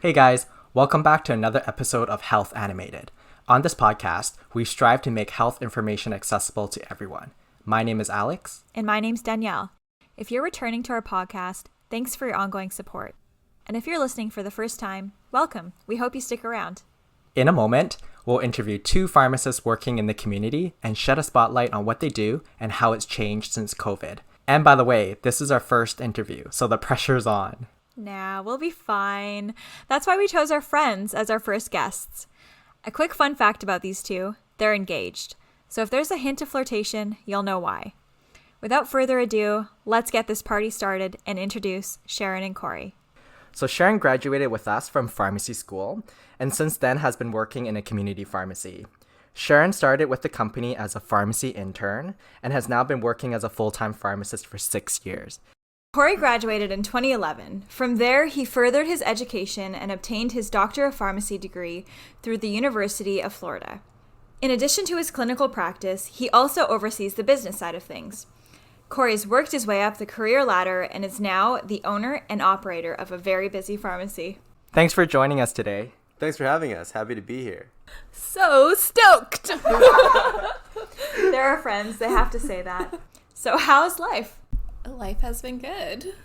Hey guys, welcome back to another episode of Health Animated. On this podcast, we strive to make health information accessible to everyone. My name is Alex. And my name's Danielle. If you're returning to our podcast, thanks for your ongoing support. And if you're listening for the first time, welcome. We hope you stick around. In a moment, we'll interview two pharmacists working in the community and shed a spotlight on what they do and how it's changed since COVID. And by the way, this is our first interview, so the pressure's on. Nah, we'll be fine. That's why we chose our friends as our first guests. A quick fun fact about these two, they're engaged. So if there's a hint of flirtation, you'll know why. Without further ado, let's get this party started and introduce Sharon and Kory. So Sharon graduated with us from pharmacy school and since then has been working in a community pharmacy. Sharon started with the company as a pharmacy intern and has now been working as a full-time pharmacist for 6 years. Kory graduated in 2011. From there, he furthered his education and obtained his Doctor of Pharmacy degree through the University of Florida. In addition to his clinical practice, he also oversees the business side of things. Kory's worked his way up the career ladder and is now the owner and operator of a very busy pharmacy. Thanks for joining us today. Thanks for having us. Happy to be here. So stoked! They're our friends. They have to say that. So how's life? Life has been good.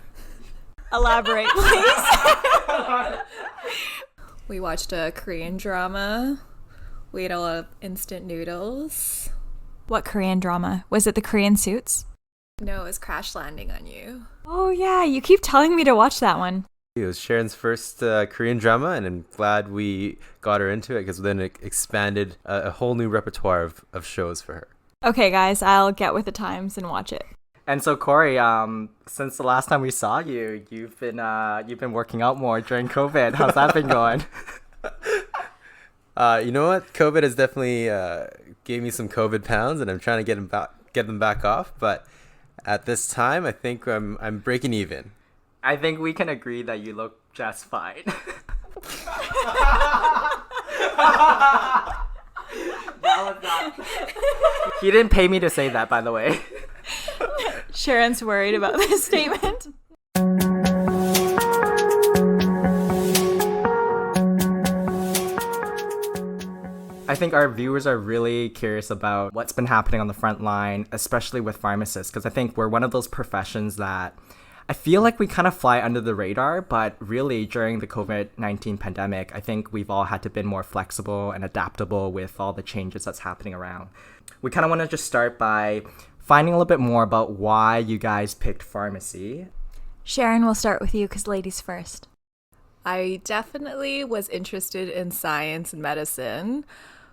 Elaborate, please. We watched a Korean drama. We ate a lot of instant noodles. What Korean drama? Was it the Korean Suits? No, it was Crash Landing on You. Oh yeah, you keep telling me to watch that one. It was Sharon's first Korean drama, and I'm glad we got her into it because then it expanded a whole new repertoire of shows for her. Okay guys, I'll get with the times and watch it. And so Kory, since the last time we saw you, you've been working out more during COVID. How's that been going? You know what? COVID has definitely gave me some COVID pounds, and I'm trying to get them back off. But at this time, I think I'm breaking even. I think we can agree that you look just fine. He didn't pay me to say that, by the way. Sharon's worried about this statement. I think our viewers are really curious about what's been happening on the front line, especially with pharmacists, because I think we're one of those professions that I feel like we kind of fly under the radar, but really during the COVID-19 pandemic, I think we've all had to be more flexible and adaptable with all the changes that's happening around. We kind of want to just start by finding a little bit more about why you guys picked pharmacy. Sharon, we'll start with you because ladies first. I definitely was interested in science and medicine,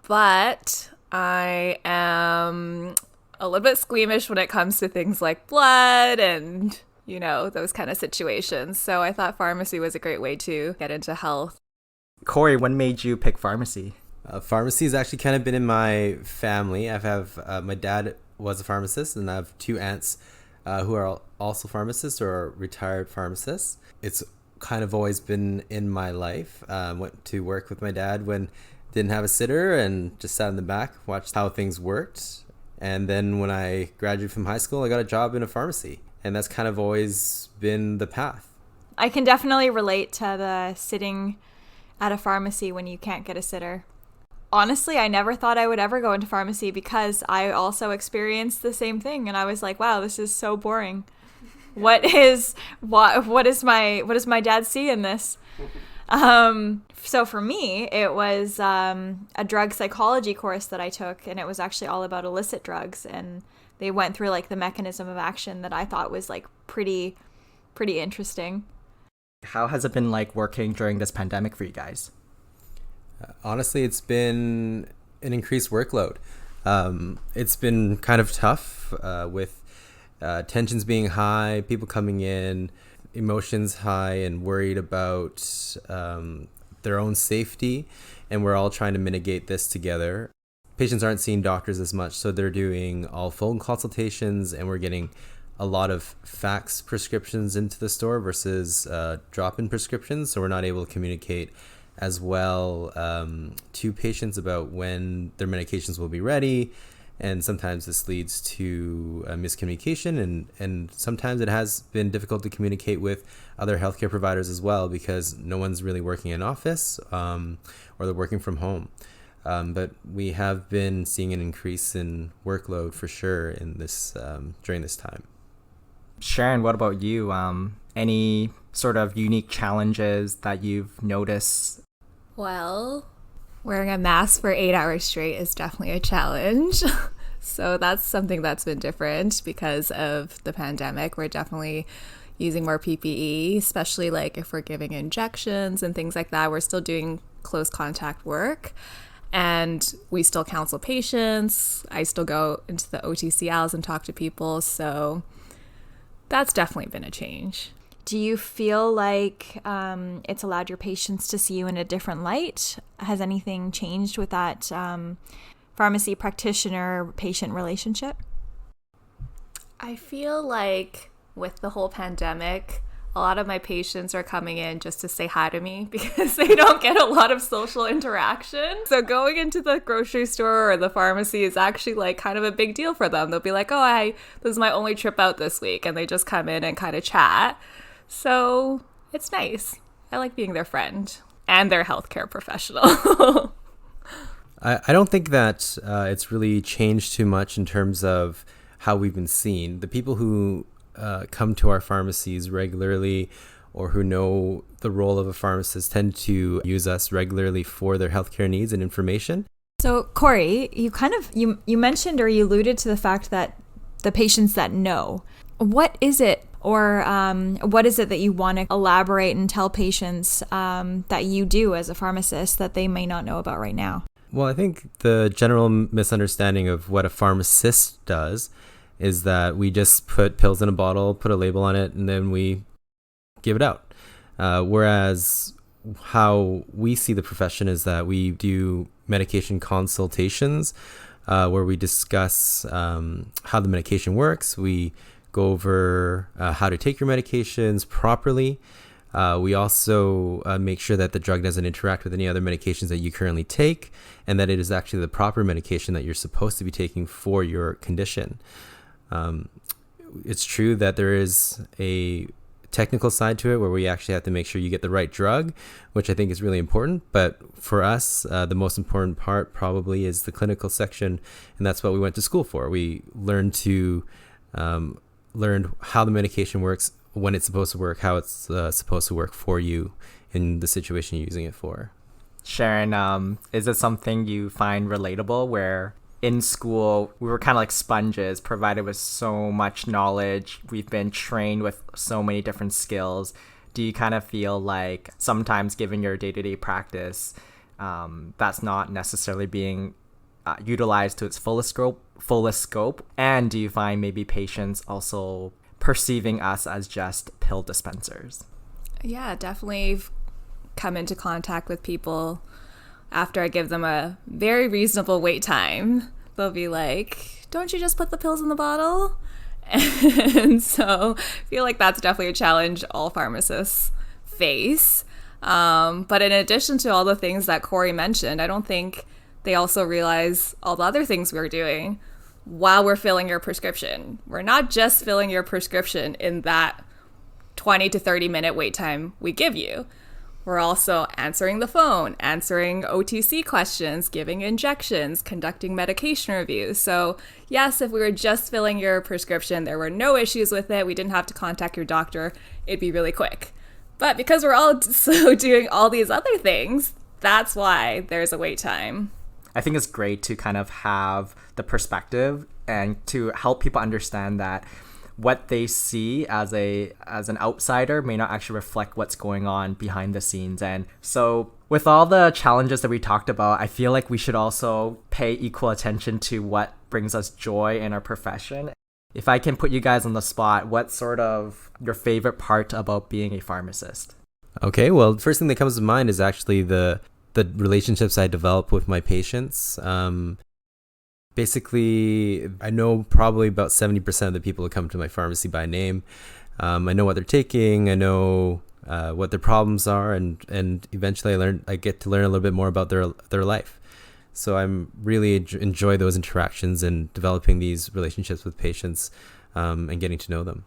but I am a little bit squeamish when it comes to things like blood and, you know, those kind of situations. So I thought pharmacy was a great way to get into health. Kory, what made you pick pharmacy? Pharmacy has actually kind of been in my family. My dad was a pharmacist, and I have two aunts who are also pharmacists or retired pharmacists. It's kind of always been in my life. Went to work with my dad when didn't have a sitter and just sat in the back, watched how things worked. And then when I graduated from high school, I got a job in a pharmacy. And that's kind of always been the path. I can definitely relate to the sitting at a pharmacy when you can't get a sitter. Honestly, I never thought I would ever go into pharmacy because I also experienced the same thing. And I was like, wow, this is so boring. What does my dad see in this? So for me, it was a drug psychology course that I took, and it was actually all about illicit drugs, and they went through like the mechanism of action that I thought was like pretty interesting. How has it been like working during this pandemic for you guys? Honestly, it's been an increased workload. It's been kind of tough with tensions being high, people coming in, emotions high and worried about their own safety, and we're all trying to mitigate this together. Patients aren't seeing doctors as much, so they're doing all phone consultations, and we're getting a lot of fax prescriptions into the store versus drop-in prescriptions, so we're not able to communicate as well to patients about when their medications will be ready And sometimes this leads to miscommunication, and sometimes it has been difficult to communicate with other healthcare providers as well, because no one's really working in office, or they're working from home. But we have been seeing an increase in workload for sure in this during this time. Sharon, what about you? Any sort of unique challenges that you've noticed? Well, wearing a mask for 8 hours straight is definitely a challenge. So that's something that's been different because of the pandemic. We're definitely using more PPE, especially like if we're giving injections and things like that. We're still doing close contact work, and we still counsel patients. I still go into the OTCLs and talk to people. So that's definitely been a change. Do you feel like it's allowed your patients to see you in a different light? Has anything changed with that pharmacy practitioner-patient relationship? I feel like with the whole pandemic, a lot of my patients are coming in just to say hi to me because they don't get a lot of social interaction. So going into the grocery store or the pharmacy is actually like kind of a big deal for them. They'll be like, oh, this is my only trip out this week. And they just come in and kind of chat. So it's nice. I like being their friend and their healthcare professional. I don't think that it's really changed too much in terms of how we've been seen. The people who come to our pharmacies regularly, or who know the role of a pharmacist, tend to use us regularly for their healthcare needs and information. So Kory, you mentioned, or you alluded to the fact that the patients that know, what is it, or what is it that you want to elaborate and tell patients that you do as a pharmacist that they may not know about right now? Well, I think the general misunderstanding of what a pharmacist does is that we just put pills in a bottle, put a label on it, and then we give it out. Whereas how we see the profession is that we do medication consultations where we discuss how the medication works. We go over how to take your medications properly. We also make sure that the drug doesn't interact with any other medications that you currently take, and that it is actually the proper medication that you're supposed to be taking for your condition. It's true that there is a technical side to it where we actually have to make sure you get the right drug, which I think is really important. But for us, the most important part probably is the clinical section, and that's what we went to school for. We learned how the medication works, when it's supposed to work, how it's supposed to work for you in the situation you're using it for. Sharon, is it something you find relatable, where in school we were kind of like sponges, provided with so much knowledge, we've been trained with so many different skills? Do you kind of feel like sometimes, given your day-to-day practice, that's not necessarily being utilized to its fullest scope? And do you find maybe patients also perceiving us as just pill dispensers? Yeah, definitely come into contact with people after I give them a very reasonable wait time. They'll be like, don't you just put the pills in the bottle? And so I feel like that's definitely a challenge all pharmacists face. But in addition to all the things that Kory mentioned, I don't think they also realize all the other things we're doing while we're filling your prescription. We're not just filling your prescription in that 20 to 30 minute wait time we give you. We're also answering the phone, answering OTC questions, giving injections, conducting medication reviews. So yes, if we were just filling your prescription, there were no issues with it, we didn't have to contact your doctor, it'd be really quick. But because we're also doing all these other things, that's why there's a wait time. I think it's great to kind of have the perspective and to help people understand that what they see as an outsider may not actually reflect what's going on behind the scenes. And so with all the challenges that we talked about, I feel like we should also pay equal attention to what brings us joy in our profession. If I can put you guys on the spot, what's sort of your favorite part about being a pharmacist? Okay, well, the first thing that comes to mind is actually the relationships I develop with my patients. Basically, I know probably about 70% of the people who come to my pharmacy by name. I know what they're taking. I know what their problems are, and eventually I get to learn a little bit more about their life. So I'm really enjoy those interactions and developing these relationships with patients and getting to know them.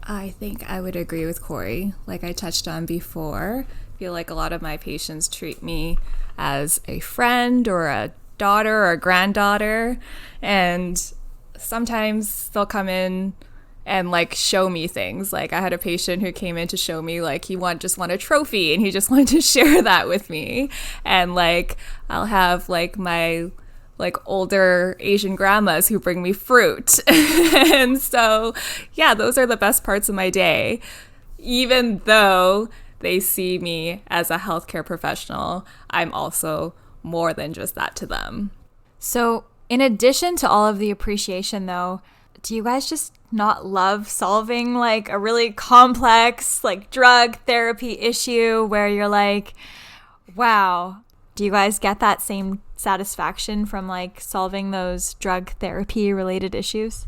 I think I would agree with Kory. Like I touched on before, I feel like a lot of my patients treat me as a friend or a daughter or a granddaughter. And sometimes they'll come in and like show me things. Like I had a patient who came in to show me like he just want a trophy and he just wanted to share that with me. And like I'll have like my like older Asian grandmas who bring me fruit. And so, yeah, those are the best parts of my day. Even though they see me as a healthcare professional, I'm also more than just that to them. So, in addition to all of the appreciation, though, do you guys just not love solving like a really complex like drug therapy issue where you're like, wow, do you guys get that same satisfaction from like solving those drug therapy related issues?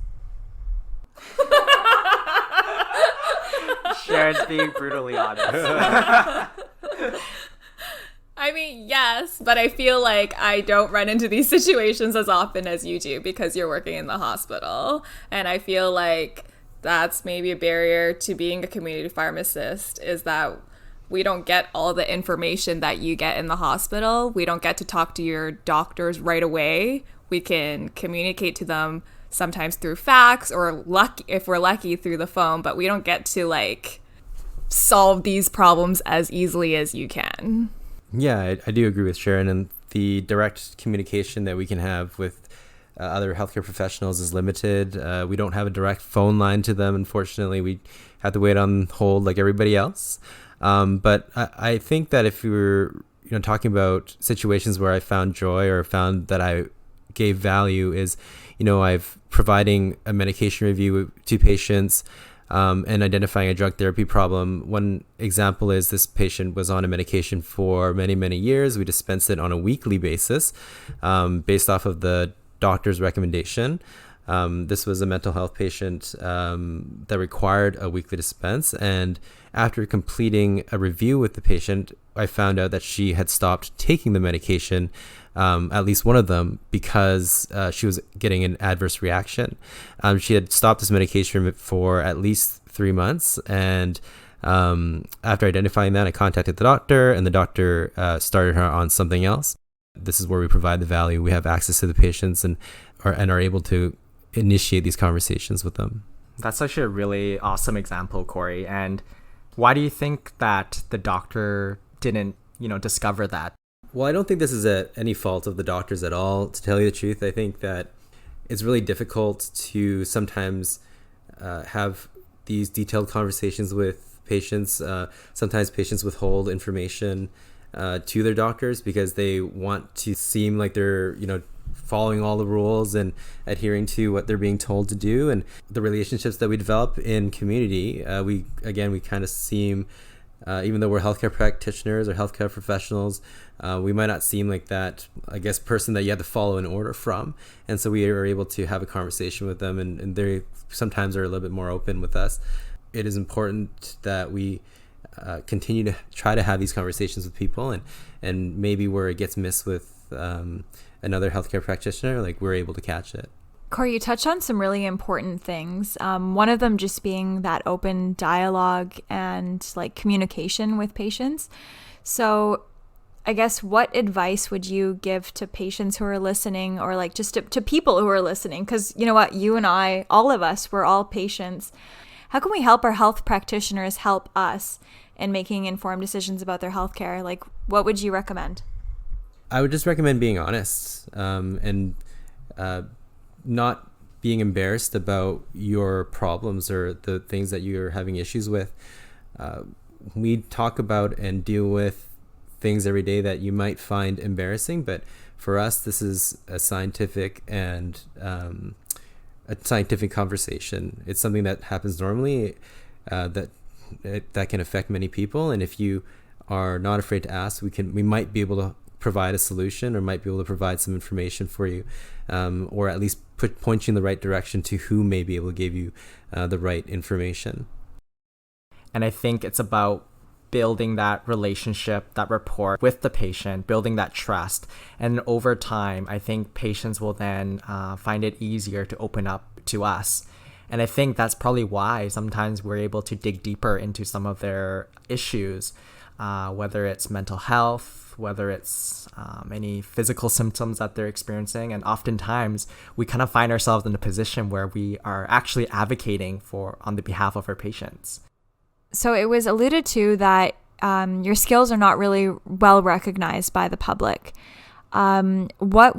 Sharon's being brutally honest. I mean, yes, but I feel like I don't run into these situations as often as you do because you're working in the hospital. And I feel like that's maybe a barrier to being a community pharmacist, is that we don't get all the information that you get in the hospital. We don't get to talk to your doctors right away. We can communicate to them sometimes through fax or if we're lucky through the phone, but we don't get to like solve these problems as easily as you can. Yeah, I do agree with Sharon, and the direct communication that we can have with other healthcare professionals is limited. We don't have a direct phone line to them, unfortunately. We have to wait on hold like everybody else. But I think that if we were talking about situations where I found joy or found that I gave value is, I've providing a medication review to patients and identifying a drug therapy problem. One example is this patient was on a medication for many, many years. We dispensed it on a weekly basis based off of the doctor's recommendation. This was a mental health patient that required a weekly dispense. And after completing a review with the patient, I found out that she had stopped taking the medication, at least one of them, because she was getting an adverse reaction. She had stopped this medication for at least 3 months. And after identifying that, I contacted the doctor, and the doctor started her on something else. This is where we provide the value. We have access to the patients and are able to initiate these conversations with them. That's actually a really awesome example, Kory. And why do you think that the doctor didn't, discover that? Well, I don't think this is any fault of the doctors at all, to tell you the truth. I think that it's really difficult to sometimes have these detailed conversations with patients. Sometimes patients withhold information to their doctors because they want to seem like they're, following all the rules and adhering to what they're being told to do. And the relationships that we develop in community, we kind of seem, even though we're healthcare practitioners or healthcare professionals, we might not seem like that, person that you have to follow an order from. And so we are able to have a conversation with them, and they sometimes are a little bit more open with us. It is important that we continue to try to have these conversations with people, and maybe where it gets missed with another healthcare practitioner, like we're able to catch it. Kory, you touched on some really important things. One of them just being that open dialogue and like communication with patients. So I guess what advice would you give to patients who are listening, or like just to people who are listening? Because you know what, you and I, all of us, we're all patients. How can we help our health practitioners help us in making informed decisions about their healthcare? Like, what would you recommend? I would just recommend being honest and not being embarrassed about your problems or the things that you're having issues with. We talk about and deal with things every day that you might find embarrassing, but for us, this is a scientific and a scientific conversation. It's something that happens normally that can affect many people, and if you are not afraid to ask, we might be able to provide a solution, or might be able to provide some information for you, or at least point you in the right direction to who may be able to give you the right information. And I think it's about building that relationship, that rapport with the patient, building that trust. And over time, I think patients will then find it easier to open up to us. And I think that's probably why sometimes we're able to dig deeper into some of their issues, whether it's mental health, whether it's any physical symptoms that they're experiencing. And oftentimes we kind of find ourselves in a position where we are actually advocating on the behalf of our patients. So it was alluded to that your skills are not really well recognized by the public. What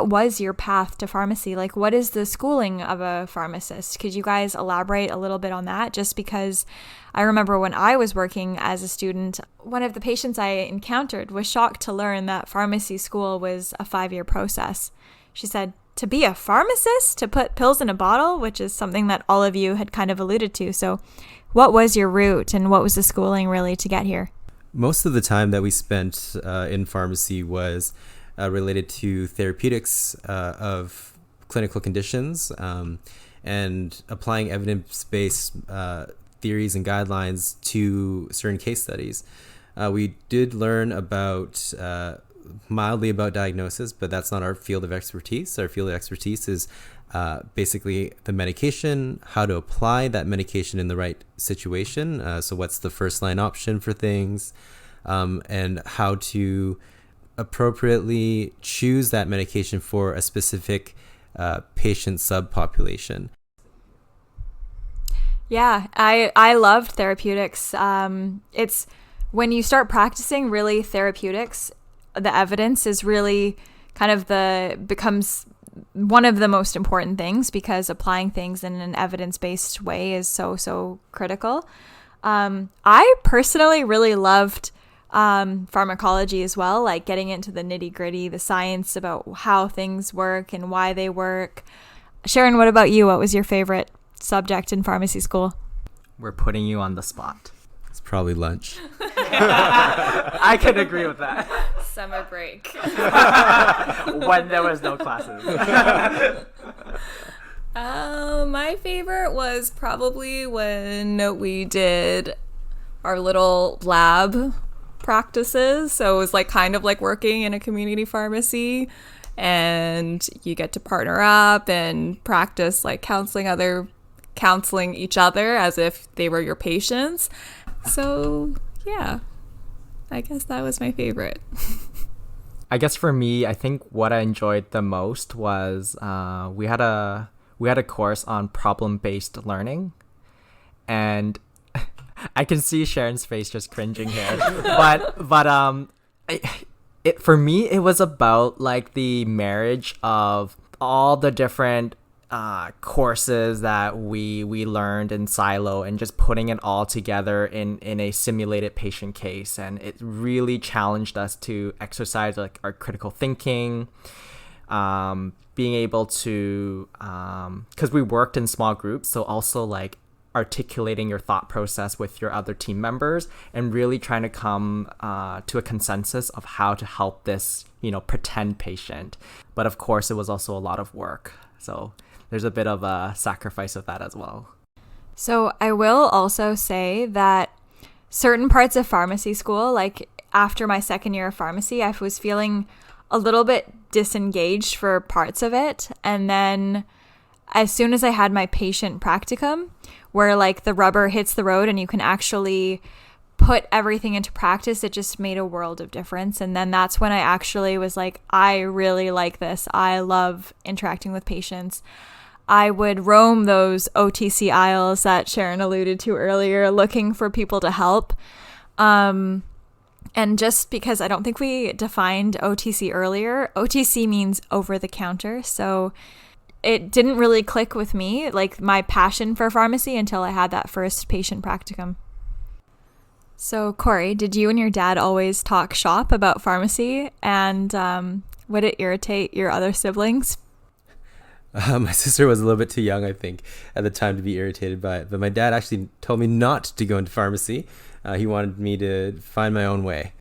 was your path to pharmacy? Like, what is the schooling of a pharmacist? Could you guys elaborate a little bit on that? Just because I remember when I was working as a student, one of the patients I encountered was shocked to learn that pharmacy school was a 5-year process. She said, to be a pharmacist, to put pills in a bottle, which is something that all of you had kind of alluded to. So what was your route and what was the schooling really to get here? Most of the time that we spent in pharmacy was related to therapeutics of clinical conditions and applying evidence-based theories and guidelines to certain case studies. We did learn mildly about diagnosis, but that's not our field of expertise. Our field of expertise is basically the medication, how to apply that medication in the right situation. So what's the first line option for things, and how to appropriately choose that medication for a specific patient subpopulation. Yeah, I loved therapeutics. It's when you start practicing really therapeutics, the evidence is really kind of becomes one of the most important things, because applying things in an evidence-based way is so critical. I personally really loved pharmacology as well, like getting into the nitty-gritty, the science about how things work and why they work. Sharon, what about you? What was your favorite subject in pharmacy school? We're putting you on the spot. It's probably lunch. I can agree with that. Summer break. When there was no classes. My favorite was probably when we did our little lab practices. So it was like kind of like working in a community pharmacy, and you get to partner up and practice like counseling each other as if they were your patients. So yeah, I guess that was my favorite. I guess for me, I think what I enjoyed the most was we had a course on problem-based learning, and I can see Sharon's face just cringing here. For me, it was about like the marriage of all the different courses that we learned in silo and just putting it all together in a simulated patient case. And it really challenged us to exercise like our critical thinking, being able to, because we worked in small groups, so also like articulating your thought process with your other team members and really trying to come to a consensus of how to help this, pretend patient. But of course, it was also a lot of work. So there's a bit of a sacrifice of that as well. So I will also say that certain parts of pharmacy school, like after my second year of pharmacy, I was feeling a little bit disengaged for parts of it. And then as soon as I had my patient practicum, where like the rubber hits the road and you can actually put everything into practice, it just made a world of difference. And then that's when I actually was like, I really like this. I love interacting with patients. I would roam those OTC aisles that Sharon alluded to earlier, looking for people to help. And just because I don't think we defined OTC earlier, OTC means over the counter. So it didn't really click with me, like my passion for pharmacy, until I had that first patient practicum. So Kory, did you and your dad always talk shop about pharmacy? And would it irritate your other siblings? My sister was a little bit too young, I think, at the time to be irritated by it. But my dad actually told me not to go into pharmacy. He wanted me to find my own way.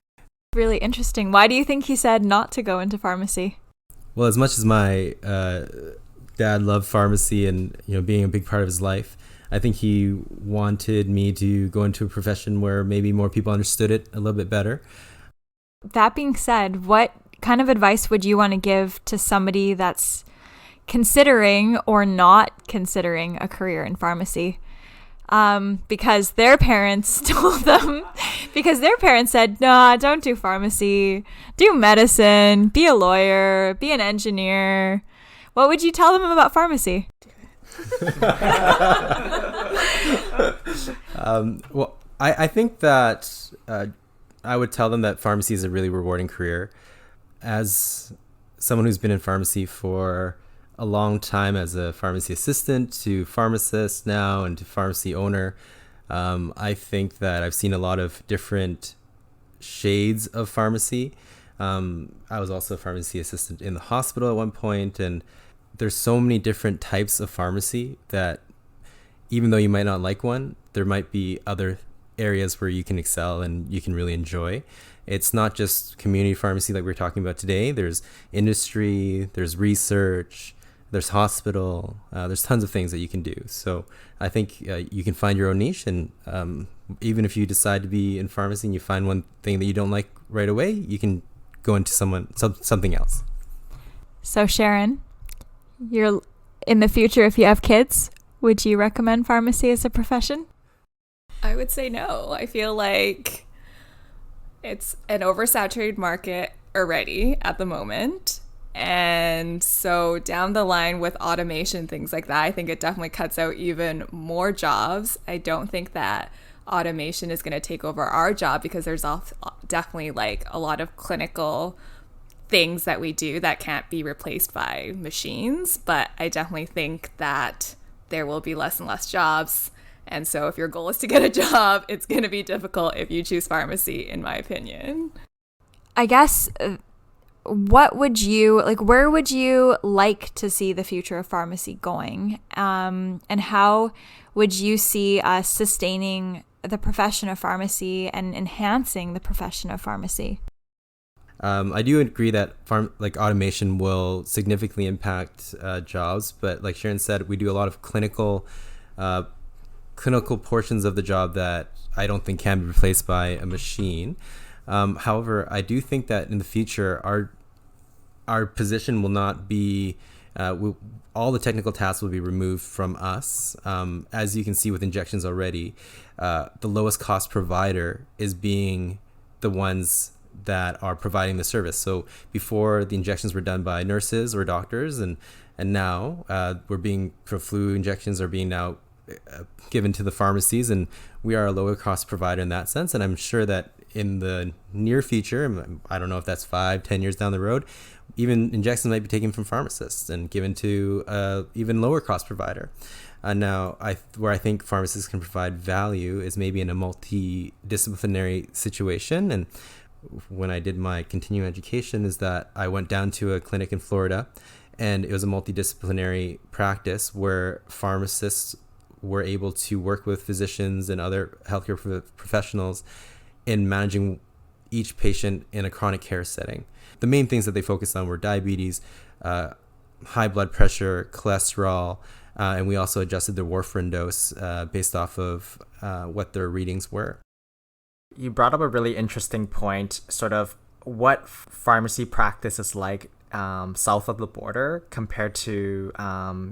Really interesting. Why do you think he said not to go into pharmacy? Well, as much as my dad loved pharmacy and being a big part of his life, I think he wanted me to go into a profession where maybe more people understood it a little bit better. That being said, what kind of advice would you want to give to somebody that's considering or not considering a career in pharmacy? Because their parents told them, because their parents said, nah, don't do pharmacy, do medicine, be a lawyer, be an engineer. What would you tell them about pharmacy? Well, I think that I would tell them that pharmacy is a really rewarding career. As someone who's been in pharmacy for a long time, as a pharmacy assistant to pharmacist now and to pharmacy owner, I think that I've seen a lot of different shades of pharmacy. I was also a pharmacy assistant in the hospital at one point, and there's so many different types of pharmacy that even though you might not like one, there might be other areas where you can excel and you can really enjoy. It's not just community pharmacy like we're talking about today. There's industry, there's research, there's hospital, there's tons of things that you can do. So I think you can find your own niche, and even if you decide to be in pharmacy and you find one thing that you don't like right away, you can go into something else. So Sharon, you're in the future, if you have kids, would you recommend pharmacy as a profession? I would say no. I feel like it's an oversaturated market already at the moment. And so down the line with automation, things like that, I think it definitely cuts out even more jobs. I don't think that automation is going to take over our job, because there's definitely like a lot of clinical things that we do that can't be replaced by machines. But I definitely think that there will be less and less jobs. And so if your goal is to get a job, it's going to be difficult if you choose pharmacy, in my opinion. I guess, what would you, like, where would you like to see the future of pharmacy going? And how would you see us sustaining the profession of pharmacy and enhancing the profession of pharmacy? I do agree that automation will significantly impact jobs, but like Sharon said, we do a lot of clinical portions of the job that I don't think can be replaced by a machine. However, I do think that in the future, our position will not be, all the technical tasks will be removed from us. As you can see with injections already, the lowest cost provider is being the ones that are providing the service. So before, the injections were done by nurses or doctors, and now flu injections are being now given to the pharmacies, and we are a lower cost provider in that sense. And I'm sure that in the near future, I don't know if that's 5-10 years down the road, even injections might be taken from pharmacists and given to even lower cost provider. Now, where I think pharmacists can provide value is maybe in a multidisciplinary situation. And when I did my continuing education, is that I went down to a clinic in Florida, and it was a multidisciplinary practice where pharmacists were able to work with physicians and other healthcare professionals in managing each patient in a chronic care setting. The main things that they focused on were diabetes, high blood pressure, cholesterol, and we also adjusted their warfarin dose based off of what their readings were. You brought up a really interesting point, sort of what pharmacy practice is like south of the border compared to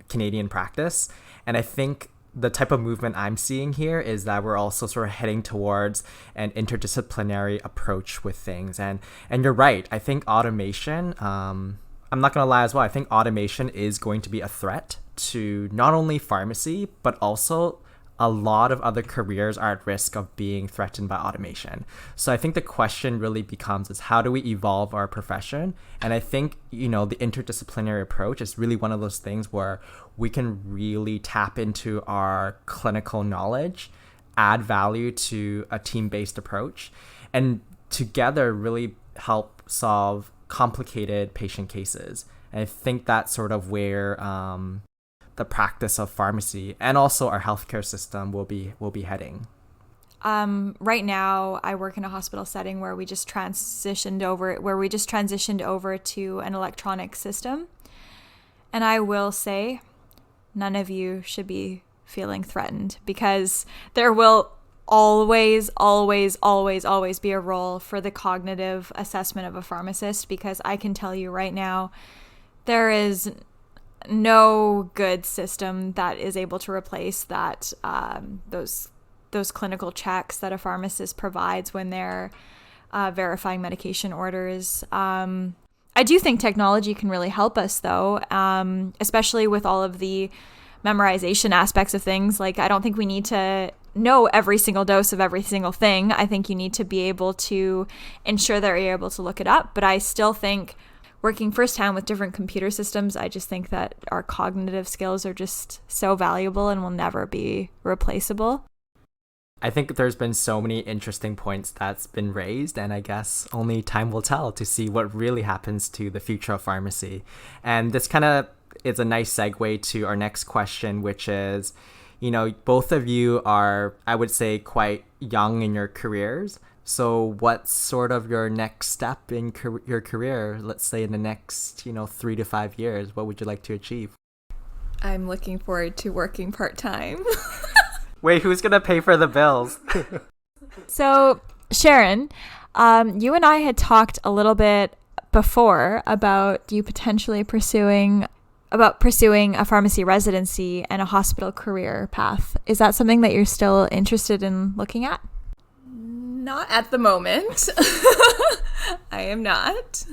Canadian practice. And I think the type of movement I'm seeing here is that we're also sort of heading towards an interdisciplinary approach with things. And you're right. I think automation, I'm not going to lie as well, I think automation is going to be a threat to not only pharmacy, but also a lot of other careers are at risk of being threatened by automation. So I think the question really becomes is how do we evolve our profession? And I think, the interdisciplinary approach is really one of those things where we can really tap into our clinical knowledge, add value to a team-based approach, and together really help solve complicated patient cases. And I think that's sort of where the practice of pharmacy and also our healthcare system will be heading. Right now, I work in a hospital setting where we just transitioned over to an electronic system, and I will say, none of you should be feeling threatened, because there will always, always, always, always be a role for the cognitive assessment of a pharmacist, because I can tell you right now, there is no good system that is able to replace that, those clinical checks that a pharmacist provides when they're verifying medication orders. I do think technology can really help us, though, especially with all of the memorization aspects of things. Like, I don't think we need to know every single dose of every single thing. I think you need to be able to ensure that you're able to look it up. But I still think, working firsthand with different computer systems, I just think that our cognitive skills are just so valuable and will never be replaceable. I think there's been so many interesting points that's been raised, and I guess only time will tell to see what really happens to the future of pharmacy. And this kind of is a nice segue to our next question, which is, both of you are, I would say, quite young in your careers. So what's sort of your next step in your career, let's say in the next, 3 to 5 years? What would you like to achieve? I'm looking forward to working part-time. Wait, who's going to pay for the bills? So, Sharon, you and I had talked a little bit before about you potentially pursuing a pharmacy residency and a hospital career path. Is that something that you're still interested in looking at? Not at the moment. I am not.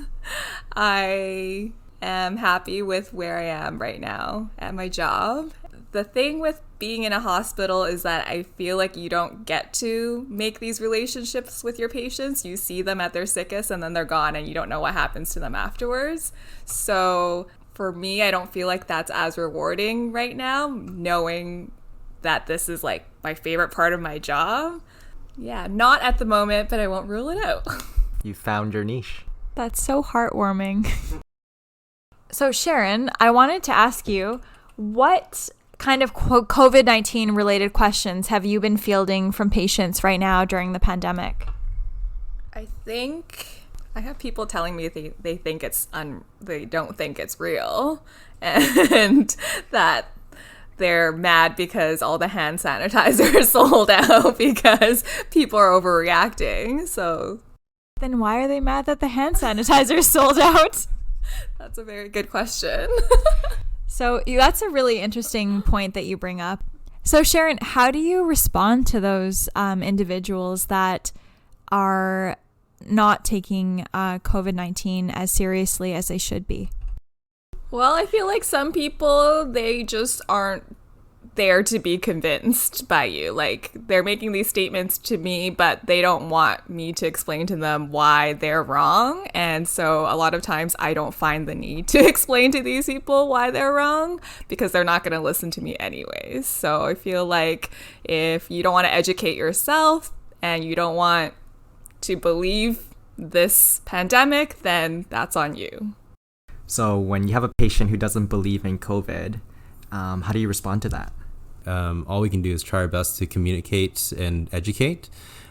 I am happy with where I am right now at my job. The thing with being in a hospital is that I feel like you don't get to make these relationships with your patients. You see them at their sickest and then they're gone and you don't know what happens to them afterwards. So for me, I don't feel like that's as rewarding right now, knowing that this is like my favorite part of my job. Yeah, not at the moment, but I won't rule it out. You found your niche. That's so heartwarming. So Sharon, I wanted to ask you, what kind of COVID-19 related questions have you been fielding from patients right now during the pandemic? I think I have people telling me they think they don't think it's real, and that they're mad because all the hand sanitizer is sold out because people are overreacting. So then why are they mad that the hand sanitizer is sold out? That's a very good question. So that's a really interesting point that you bring up. So Sharon, how do you respond to those individuals that are not taking COVID-19 as seriously as they should be? Well, I feel like some people, they just aren't there to be convinced by you. Like, they're making these statements to me, but they don't want me to explain to them why they're wrong. And so a lot of times I don't find the need to explain to these people why they're wrong, because they're not going to listen to me anyways. So I feel like if you don't want to educate yourself and you don't want to believe this pandemic, then that's on you. So when you have a patient who doesn't believe in COVID, how do you respond to that? All we can do is try our best to communicate and educate,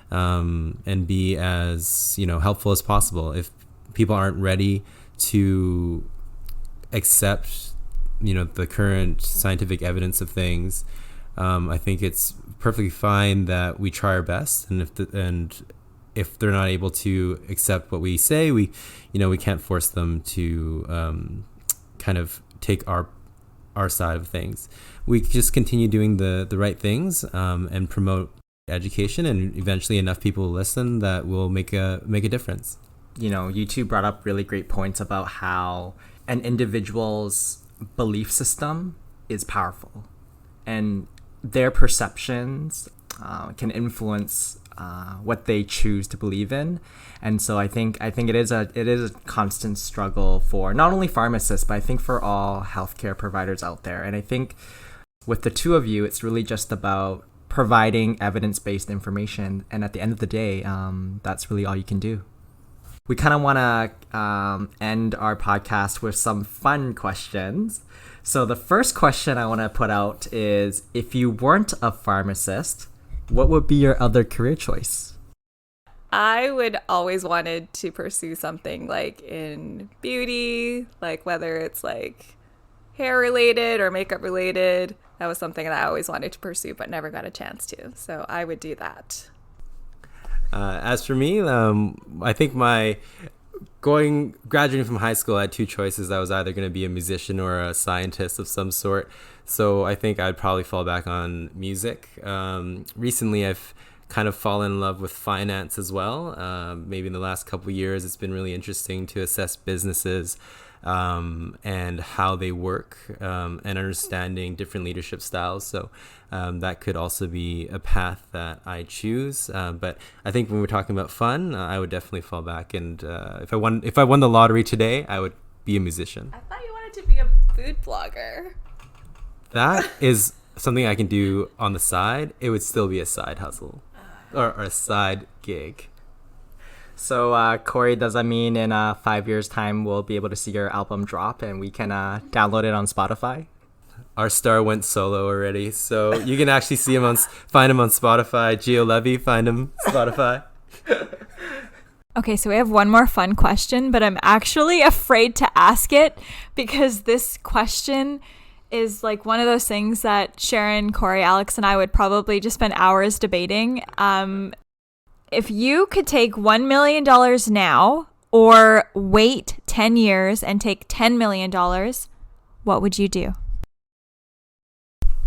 and be as helpful as possible. If people aren't ready to accept the current scientific evidence of things, I think it's perfectly fine that we try our best, and if they're not able to accept what we say, we can't force them to kind of take our side of things. We just continue doing the right things, and promote education, and eventually enough people will listen that will make a difference. You two brought up really great points about how an individual's belief system is powerful, and their perceptions can influence what they choose to believe in. And so I think it is a constant struggle for not only pharmacists, but I think for all healthcare providers out there. And I think with the two of you, it's really just about providing evidence-based information. And at the end of the day, that's really all you can do. We kind of want to end our podcast with some fun questions. So the first question I want to put out is, if you weren't a pharmacist, what would be your other career choice? I would always wanted to pursue something like in beauty, like whether it's like hair related or makeup related. That was something that I always wanted to pursue but never got a chance to. So I would do that. As for me, I think graduating from high school, I had two choices. I was either going to be a musician or a scientist of some sort. So I think I'd probably fall back on music. Recently, I've kind of fallen in love with finance as well. Maybe in the last couple of years, it's been really interesting to assess businesses and how they work and understanding different leadership styles. So that could also be a path that I choose. But I think when we're talking about fun, I would definitely fall back. And if I won the lottery today, I would be a musician. I thought you wanted to be a food blogger. That is something I can do on the side. It would still be a side hustle or a side gig. So, Kory, does that mean in 5 years' time we'll be able to see your album drop and we can download it on Spotify? Our star went solo already, so you can actually find him on Spotify. Gio Levy, find him Spotify. Okay, so we have one more fun question, but I'm actually afraid to ask it because this question is like one of those things that Sharon, Kory, Alex, and I would probably just spend hours debating. If you could take $1 million now or wait 10 years and take $10 million, what would you do?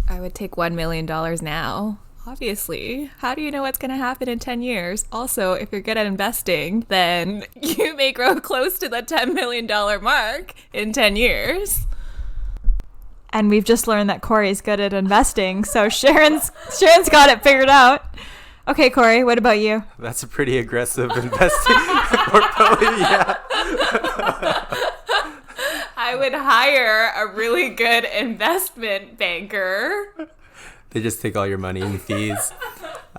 I would take $1 million now. Obviously. How do you know what's going to happen in 10 years? Also, if you're good at investing, then you may grow close to the $10 million mark in 10 years. And we've just learned that Kory is good at investing, so Sharon's got it figured out. Okay, Kory, what about you? That's a pretty aggressive investing portfolio, yeah. I would hire a really good investment banker. They just take all your money in fees.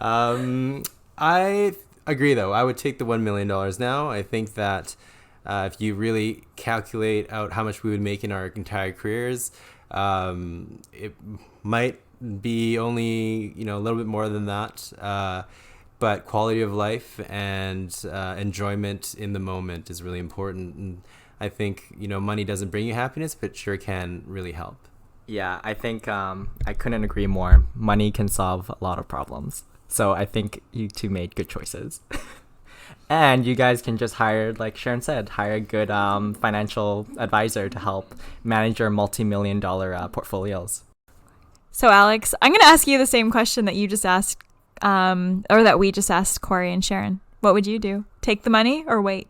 I agree, though. I would take the $1 million now. I think that if you really calculate out how much we would make in our entire careers, it might be only a little bit more than that, but quality of life and enjoyment in the moment is really important. And I think money doesn't bring you happiness, but sure can really help. Yeah, I think I couldn't agree more. Money can solve a lot of problems, so I think you two made good choices. And you guys can just hire, like Sharon said, hire a good financial advisor to help manage your multi-million-dollar portfolios. So, Alex, I'm going to ask you the same question that you just asked, or that we just asked Kory and Sharon. What would you do? Take the money or wait?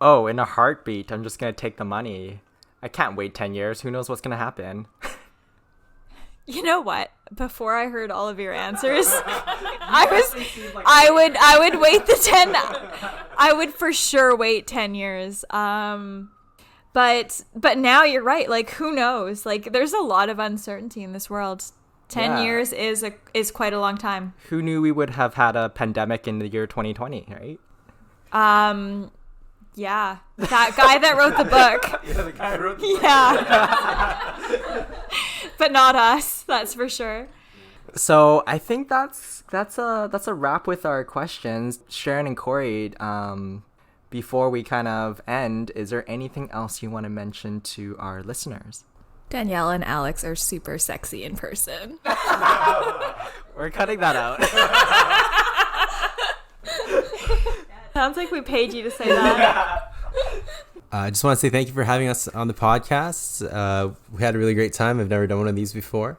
Oh, in a heartbeat, I'm just going to take the money. I can't wait 10 years. Who knows what's going to happen? You know what? Before I heard all of your answers, I would wait the 10. I would for sure wait 10 years. But now you're right. Like, who knows? Like, there's a lot of uncertainty in this world. 10 years is quite a long time. Who knew we would have had a pandemic in the year 2020, right? Yeah. That guy that wrote the book. Yeah, the guy wrote the book. Yeah. But not us, that's for sure. So I think that's a wrap with our questions. Sharon and Kory, before we kind of end, is there anything else you want to mention to our listeners? Danielle and Alex are super sexy in person. We're cutting that out. Sounds like we paid you to say that. I just want to say thank you for having us on the podcast. We had a really great time. I've never done one of these before.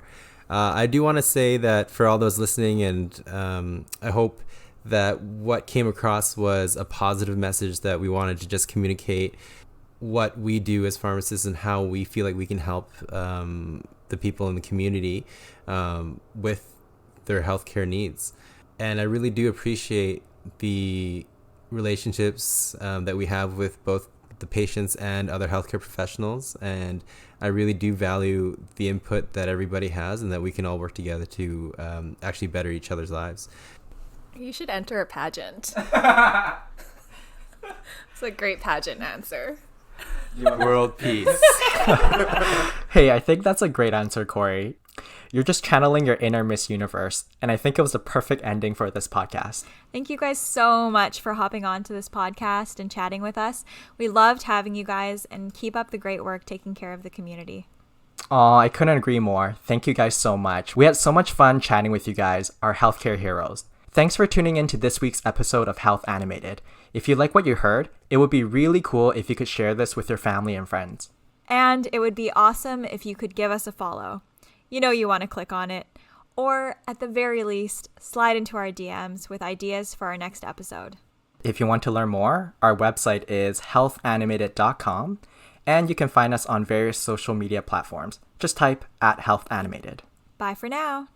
I do want to say that for all those listening, and I hope that what came across was a positive message, that we wanted to just communicate what we do as pharmacists and how we feel like we can help the people in the community with their healthcare needs. And I really do appreciate the relationships that we have with both the patients and other healthcare professionals, and I really do value the input that everybody has and that we can all work together to actually better each other's lives. You should enter a pageant. It's a great pageant answer. World peace. Hey, I think that's a great answer, Kory. You're just channeling your inner Miss Universe, and I think it was the perfect ending for this podcast. Thank you guys so much for hopping on to this podcast and chatting with us. We loved having you guys, and keep up the great work taking care of the community. Aw, I couldn't agree more. Thank you guys so much. We had so much fun chatting with you guys, our healthcare heroes. Thanks for tuning in to this week's episode of Health Animated. If you like what you heard, it would be really cool if you could share this with your family and friends. And it would be awesome if you could give us a follow. You know you want to click on it. Or, at the very least, slide into our DMs with ideas for our next episode. If you want to learn more, our website is healthanimated.com, and you can find us on various social media platforms. Just type @healthanimated. Bye for now.